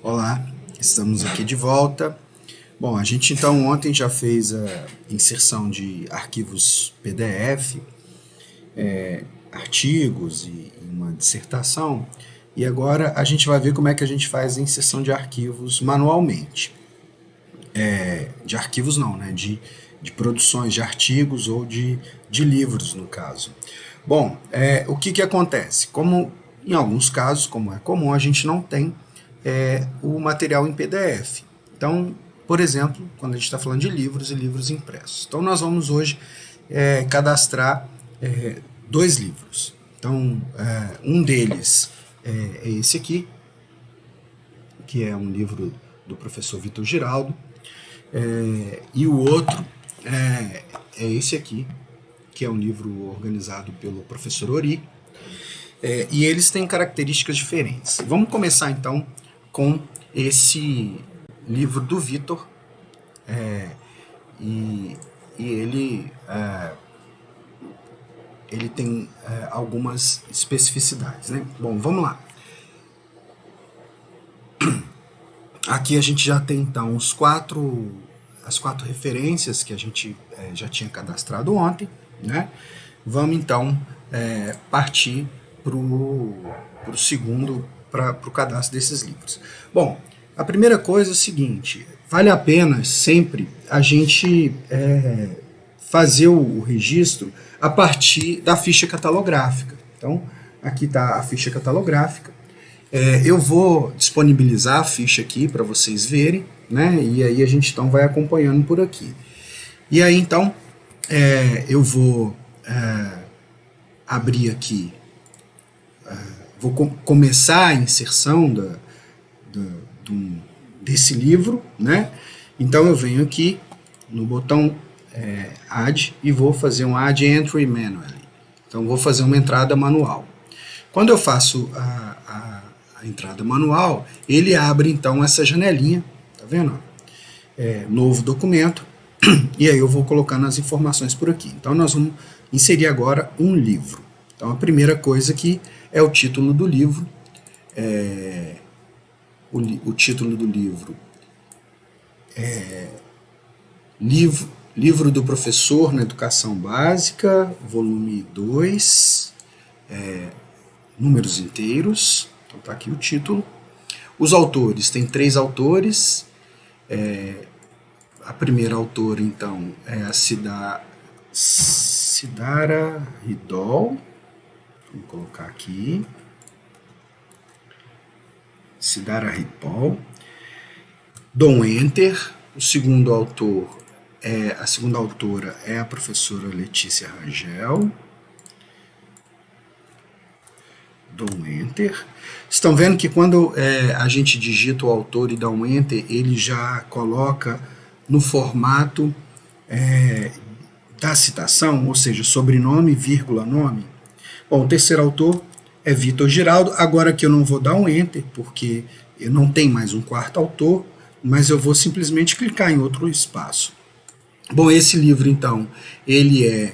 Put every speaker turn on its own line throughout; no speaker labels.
Olá, estamos aqui de volta. Bom, a gente então ontem já fez a inserção de arquivos PDF, artigos e uma dissertação, e agora a gente vai ver como é que a gente faz a inserção de arquivos manualmente. De arquivos não, né? De produções de artigos ou de livros, no caso. Bom, o que acontece? Como em alguns casos, como é comum, a gente não tem o material em PDF. Então, por exemplo, quando a gente está falando de livros e livros impressos. Então, nós vamos hoje cadastrar dois livros. Então, um deles é esse aqui, que é um livro do professor Vitor Giraldo, e o outro é esse aqui, que é um livro organizado pelo professor Ori, e eles têm características diferentes. Vamos começar então com esse livro do Vitor, e ele tem algumas especificidades, né? Bom, vamos lá. Aqui a gente já tem então as quatro referências que a gente já tinha cadastrado ontem, né? Vamos então partir para o segundo, para o cadastro desses livros. Bom, a primeira coisa é o seguinte: vale a pena sempre a gente fazer o registro a partir da ficha catalográfica. Então, aqui está a ficha catalográfica. Eu vou disponibilizar a ficha aqui para vocês verem, né? E aí a gente então vai acompanhando por aqui. E aí então eu vou abrir aqui, vou começar a inserção desse livro, né? Então eu venho aqui no botão Add e vou fazer um Add Entry Manually. Então vou fazer uma entrada manual. Quando eu faço a entrada manual, ele abre então essa janelinha, tá vendo? Novo documento, e aí eu vou colocando as informações por aqui. Então nós vamos inserir agora um livro. Então a primeira coisa aqui é o título do livro. O título do livro é Livro do Professor na Educação Básica, volume 2, números inteiros. Então está aqui o título. Os autores, tem 3 autores. A primeira autora, então, é a Sidara Ridol. Vamos colocar aqui. Sidara Ridol. Dom Enter. O segundo autor, a segunda autora é a professora Letícia Rangel. Dom Enter. Estão vendo que quando a gente digita o autor e dá um Enter, ele já coloca no formato da citação, ou seja, sobrenome, vírgula, nome. Bom, o terceiro autor é Vitor Giraldo. Agora que eu não vou dar um Enter, porque eu não tenho mais um quarto autor, mas eu vou simplesmente clicar em outro espaço. Bom, esse livro, então, ele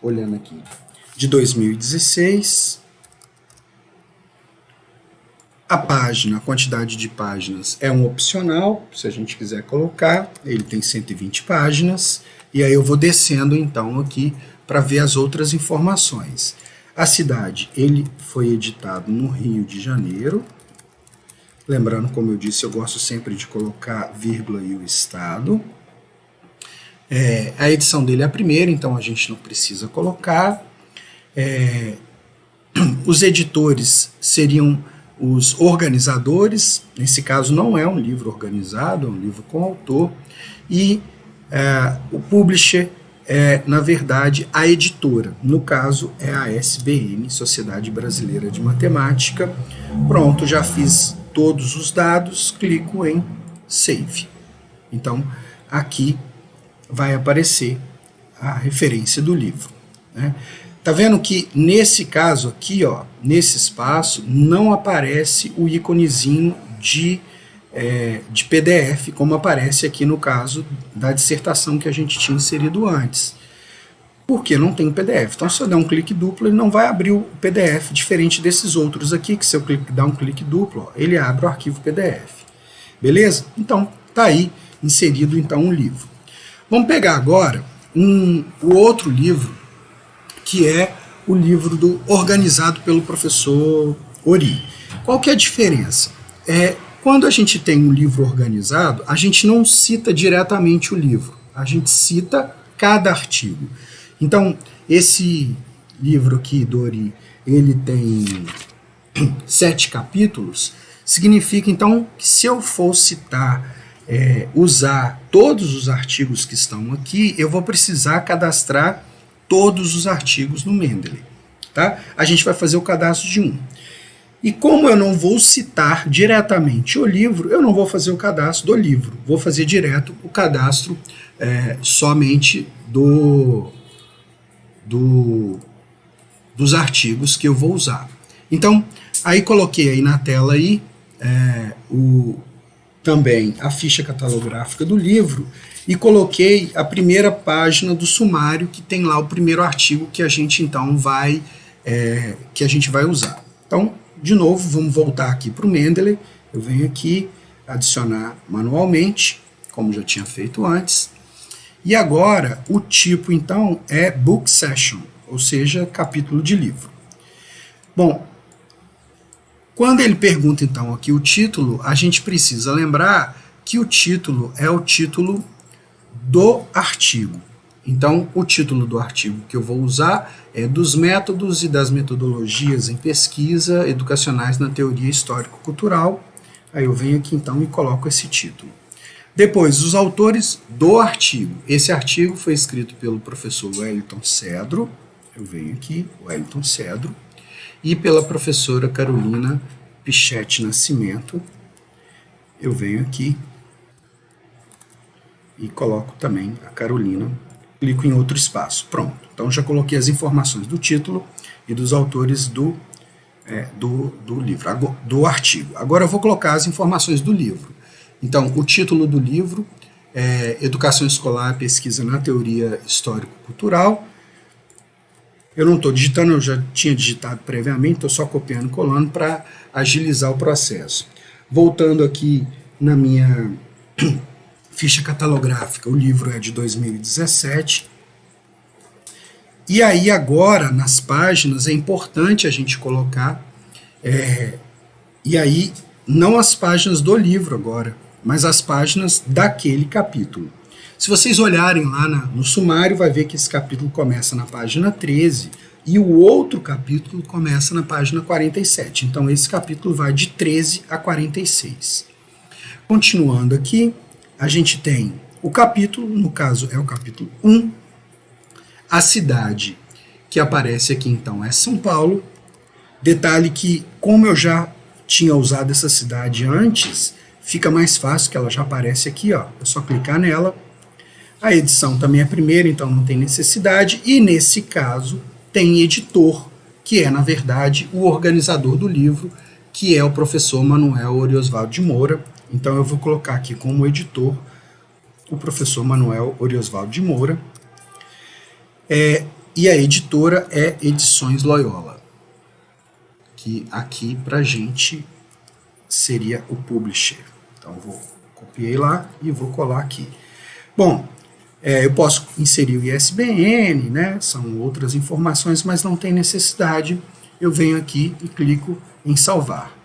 olhando aqui, de 2016. A quantidade de páginas é um opcional, se a gente quiser colocar. Ele tem 120 páginas. E aí eu vou descendo então aqui para ver as outras informações. A cidade, ele foi editado no Rio de Janeiro. Lembrando, como eu disse, eu gosto sempre de colocar vírgula e o estado. A edição dele é a primeira, então a gente não precisa colocar. Os editores seriam os organizadores. Nesse caso não é um livro organizado, é um livro com autor. E o publisher na verdade, a editora. No caso, é a SBM, Sociedade Brasileira de Matemática. Pronto, já fiz todos os dados, clico em Save. Então, aqui vai aparecer a referência do livro, né? Tá vendo que nesse caso aqui, ó, nesse espaço, não aparece o íconezinho de PDF, como aparece aqui no caso da dissertação que a gente tinha inserido antes. porque não tem PDF. Então, se eu der um clique duplo, ele não vai abrir o PDF, diferente desses outros aqui, que se eu dar um clique duplo, ó, ele abre o arquivo PDF. Beleza? Então, tá aí inserido então um livro. Vamos pegar agora o outro livro, que é o livro organizado pelo professor Ori. Qual que é a diferença? Quando a gente tem um livro organizado, a gente não cita diretamente o livro, a gente cita cada artigo. Então, esse livro aqui, do Ori, ele tem 7 capítulos, significa então que se eu for citar, usar todos os artigos que estão aqui, eu vou precisar cadastrar todos os artigos no Mendeley. Tá? A gente vai fazer o cadastro de um. E como eu não vou citar diretamente o livro, eu não vou fazer o cadastro do livro, vou fazer direto o cadastro somente dos artigos que eu vou usar. Então, aí coloquei aí na tela aí, também a ficha catalográfica do livro e coloquei a primeira página do sumário, que tem lá o primeiro artigo que a gente então vai usar. Então, de novo, vamos voltar aqui para o Mendeley. Eu venho aqui adicionar manualmente, como já tinha feito antes. E agora o tipo então é Book Session, ou seja, capítulo de livro. Bom, quando ele pergunta então aqui o título, a gente precisa lembrar que o título é o título do artigo. Então, o título do artigo que eu vou usar é dos métodos e das metodologias em pesquisa educacionais na teoria histórico-cultural. Aí eu venho aqui então e coloco esse título. Depois, os autores do artigo. Esse artigo foi escrito pelo professor Wellington Cedro, eu venho aqui, Wellington Cedro, e pela professora Carolina Pichetti Nascimento, eu venho aqui e coloco também a Carolina, clico em outro espaço, pronto. Então já coloquei as informações do título e dos autores do livro, do artigo. Agora eu vou colocar as informações do livro. Então, o título do livro é Educação Escolar, Pesquisa na Teoria Histórico-Cultural. Eu não estou digitando, eu já tinha digitado previamente, estou só copiando e colando para agilizar o processo. Voltando aqui na minha ficha catalográfica, o livro é de 2017. E aí agora, nas páginas, é importante a gente colocar, e aí não as páginas do livro agora, mas as páginas daquele capítulo. Se vocês olharem lá no sumário, vai ver que esse capítulo começa na página 13 e o outro capítulo começa na página 47. Então esse capítulo vai de 13 a 46. Continuando aqui, a gente tem o capítulo, no caso é o capítulo 1, a cidade que aparece aqui então é São Paulo. Detalhe que, como eu já tinha usado essa cidade antes, fica mais fácil, que ela já aparece aqui, ó. É só clicar nela. A edição também é primeira, então não tem necessidade. E nesse caso tem editor, que é na verdade o organizador do livro, que é o professor Manuel Oriosvaldo de Moura. Então eu vou colocar aqui como editor o professor Manuel Oriosvaldo de Moura. E a editora é Edições Loyola, que aqui pra gente seria o publisher. Então eu copiei lá e vou colar aqui. Bom, eu posso inserir o ISBN, né? São outras informações, mas não tem necessidade. Eu venho aqui e clico em salvar.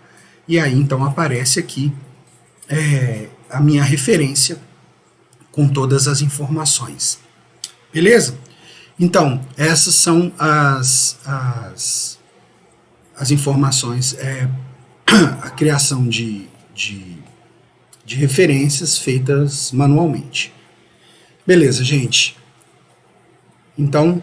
E aí então aparece aqui a minha referência com todas as informações. Beleza? Então, essas são as informações, a criação de referências feitas manualmente. Beleza, gente? Então,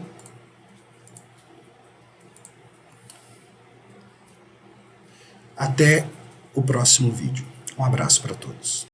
até o próximo vídeo. Um abraço para todos.